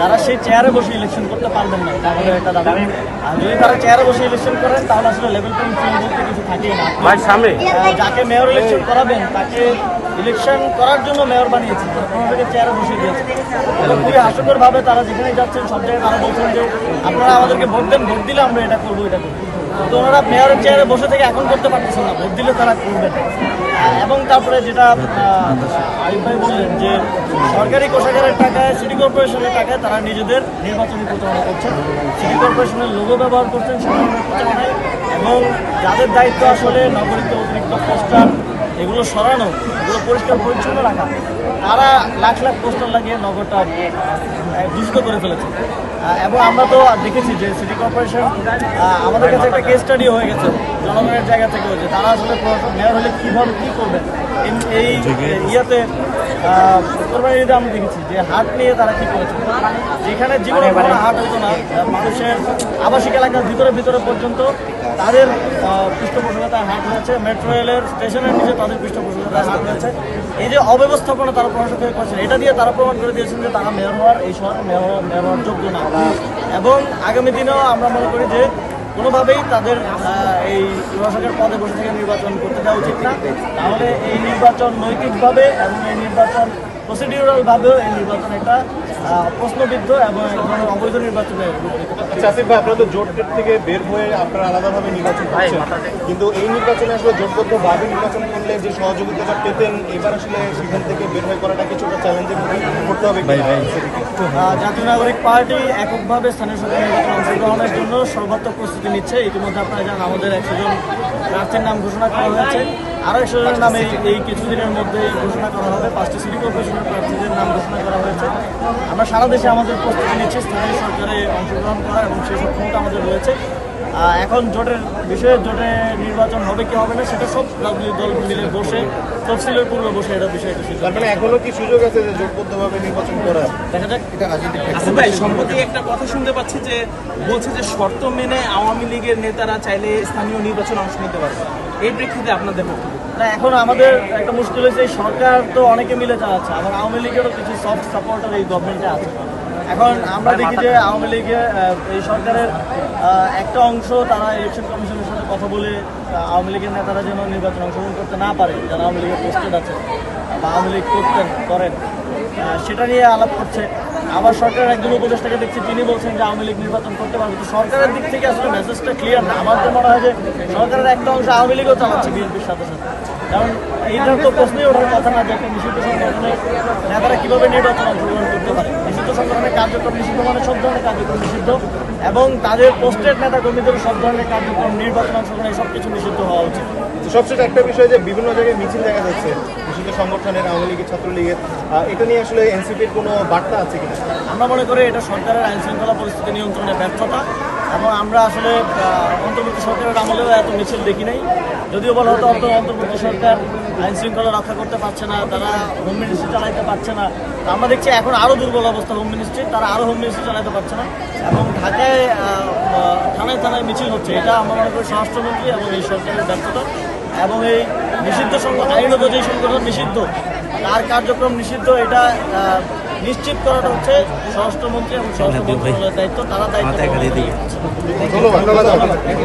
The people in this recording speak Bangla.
তারা সেই চেয়ারে বসে ইলেকশন করতে পারবেন না, তাহলে এটা দাবি। আর যদি তারা চেয়ারে বসে ইলেকশন করেন তাহলে আসলে লেভেল প্লেইং ফিল্ড বলতে কিছু থাকেই না। যাকে মেয়র ইলেকশন করাবেন তাকে ইলেকশন করার জন্য মেয়র বানিয়েছে, ওনাদেরকে চেয়ারে বসিয়ে দিয়েছে। খুবই হাস্যকরভাবে তারা যেখানে যাচ্ছেন সব জায়গায় তারা বলছেন যে আপনারা আমাদেরকে ভোট দেন, ভোট দিলে আমরা এটা করবো এটা করবো। তো ওনারা মেয়রের চেয়ারে বসে থেকে এখন করতে পারতেছেন না, ভোট দিলে তারা করবেন। এবং তারপরে যেটা আরিফ ভাই বললেন যে সরকারি কোষাগারের টাকায়, সিটি কর্পোরেশনের টাকায় তারা নিজেদের নির্বাচনী প্রচারণা করছেন, সিটি কর্পোরেশনের লোগো ব্যবহার করছেন সাধারণ প্রচারণায়, এবং যাদের দায়িত্ব আসলে নগরীতে অতিরিক্ত পোস্টার এগুলো সরানো, এগুলো পরিষ্কার পরিচ্ছন্ন রাখা, তারা লাখ লাখ পোস্টার লাগিয়ে নগরটা দূষিত করে ফেলেছে। এবং আমরা তো দেখেছি যে সিটি কর্পোরেশন আমাদের কাছে একটা কেস স্টাডি হয়ে গেছে জনগণের জায়গা থেকে, যে তারা আসলে মেয়র হলে কীভাবে কী করবেন। এই ইয়াতে কোরবানি ঈদে আমরা দেখেছি যে হাট নিয়ে তারা কী করেছে, যেখানে জীবনে কোনো হাট হতো না, মানুষের আবাসিক এলাকার ভিতরে পর্যন্ত তাদের পৃষ্ঠপোষকতায় হাট হয়েছে, মেট্রো রেলের স্টেশনের নিচে তাদের পৃষ্ঠপোষকতায় হাট হয়েছে। এই যে অব্যবস্থাপনা তারা প্রশাসক হয়ে করছেন, এটা দিয়ে তারা প্রমাণ করে দিয়েছেন যে তারা মেয়র হওয়ার, এই শহরে মেয়র হওয়ার যোগ্য না। এবং আগামী দিনেও আমরা মনে করি যে কোনোভাবেই তাদের এই প্রশাসকের পদে বসে থেকে নির্বাচন করতে দেওয়া উচিত না। তাহলে এই নির্বাচন নৈতিকভাবে এবং এই নির্বাচন প্রসিডিউরালভাবেও এই নির্বাচন একটা প্রশ্নবিদ্ধ এবং এক ধরনের অবৈধ নির্বাচনের রূপ নিতে পারে। আসিফ ভাই, আপনারা তো জোট থেকে বের হয়ে আপনারা আলাদাভাবে নির্বাচন করছেন, কিন্তু এই নির্বাচনে আসলে জোটবদ্ধভাবে নির্বাচন করলে যে সহযোগিতাটা পেতেন, এবার আসলে সেখান থেকে বের হয়ে করাটা কিছুটা চ্যালেঞ্জিং করতে হবে। জাতীয় নাগরিক পার্টি এককভাবে স্থানীয় সরকার নির্বাচনে অংশগ্রহণের জন্য সর্বাত্মক প্রস্তুতি নিচ্ছে। ইতিমধ্যে আপনারা জানেন আমাদের 100 জন প্রার্থীর নাম ঘোষণা করা হয়েছে, আরও 100 জনের নামে এই কিছুদিনের মধ্যেই ঘোষণা করা হবে। 5টি সিটি কর্পোরেশনের প্রার্থীদের নাম ঘোষণা করা হয়েছে। আমরা সারা দেশে আমাদের প্রস্তুতি নিচ্ছি স্থানীয় সরকারে অংশগ্রহণ করা, এবং সেই সক্ষমতা আমাদের রয়েছে। এখন জোটের বিষয়ে, জোটে নির্বাচন হবে কি হবে না সেটা সব রাজনৈতিক দল মিলে বসে তফসিলের পূর্বে বসে এটা বিষয়টা মানে এখনো কি সুযোগ আছে যে জোটবদ্ধভাবে নির্বাচন করার? দেখা যাক। ভাই, সম্প্রতি একটা কথা শুনতে পাচ্ছি যে বলছে যে শর্ত মেনে আওয়ামী লীগের নেতারা চাইলে স্থানীয় নির্বাচনে অংশ নিতে পারবে, এই প্রেক্ষিতে আপনাদের বক্তব্য? না, এখন আমাদের একটা মুশকিল হয়েছে, এই সরকার তো অনেকে মিলে চালাচ্ছে, আবার আওয়ামী লীগেরও কিছু সফট সাপোর্টার এই গভর্নমেন্টে আছে। এখন আমরা দেখি যে আওয়ামী লীগের এই সরকারের একটা অংশ তারা ইলেকশন কমিশনের সাথে কথা বলে আওয়ামী লীগের নেতারা যেন নির্বাচনে অংশগ্রহণ করতে না পারে, যারা আওয়ামী লীগের পোস্টেড আছে বা আওয়ামী লীগ করেন, সেটা নিয়ে আলাপ করছে। আবার সরকারের একজন উপদেষ্টাকে দেখছি, তিনি বলছেন যে আওয়ামী লীগ নির্বাচন করতে পারবে। তো সরকারের দিক থেকে আসলে মেসেজটা ক্লিয়ার না। আমার তো মনে হয় যে সরকারের একটা অংশ আওয়ামী লীগও চালাচ্ছে বিএনপির সাথে সাথে, কারণ এইটা তো প্রশ্নই ওঠার কথা না যে একটা নিষিদ্ধ সংগঠনের নেতারা কীভাবে নির্বাচন অংশগ্রহণ করতে পারে। নিষিদ্ধ সংগঠনের কার্যক্রম নিষিদ্ধ, মানে সব ধরনের কার্যক্রম নিষিদ্ধ, এবং তাদের পোস্টেড নেতা কর্মীদের সব ধরনের কার্যক্রম, নির্বাচন অংশগ্রহণ, এই সব কিছু নিষিদ্ধ হওয়া উচিত। সবচেয়ে একটা বিষয় যে বিভিন্ন জায়গায় মিছিল দেখা যাচ্ছে বিশেষ সংগঠনের, আওয়ামী লীগের, ছাত্রলীগের, এটা নিয়ে আসলে এনসিপির কোনো বার্তা আছে কিনা? আমরা মনে করি এটা সরকারের আইন শৃঙ্খলা পরিস্থিতি নিয়ন্ত্রণের ব্যর্থতা, এবং আমরা আসলে অন্তর্বর্তী সরকারের আমলেও এত মিছিল দেখি নাই। যদিও বলা হতো অন্তর্বর্তী সরকার আইন শৃঙ্খলা রক্ষা করতে পারছে না, তারা হোম মিনিস্ট্রি চালাইতে পারছে না। আমরা দেখছি এখন আরও দুর্বল অবস্থা হোম মিনিস্ট্রির, তারা আরও হোম মিনিস্ট্রি চালাইতে পারছে না, এবং ঢাকায় থানায় থানায় মিছিল হচ্ছে। এটা আমরা মনে করি স্বরাষ্ট্রমন্ত্রী এবং এই সরকারের ব্যর্থতা, এবং এই নিষিদ্ধ আইনত যেই সংগঠন নিষিদ্ধ, তার কার্যক্রম নিষিদ্ধ, এটা নিশ্চিত করাটা হচ্ছে স্বরাষ্ট্রমন্ত্রী এবং স্বরাষ্ট্র মন্ত্রণালয়ের দায়িত্ব। তারা দায়িত্ব। ধন্যবাদ।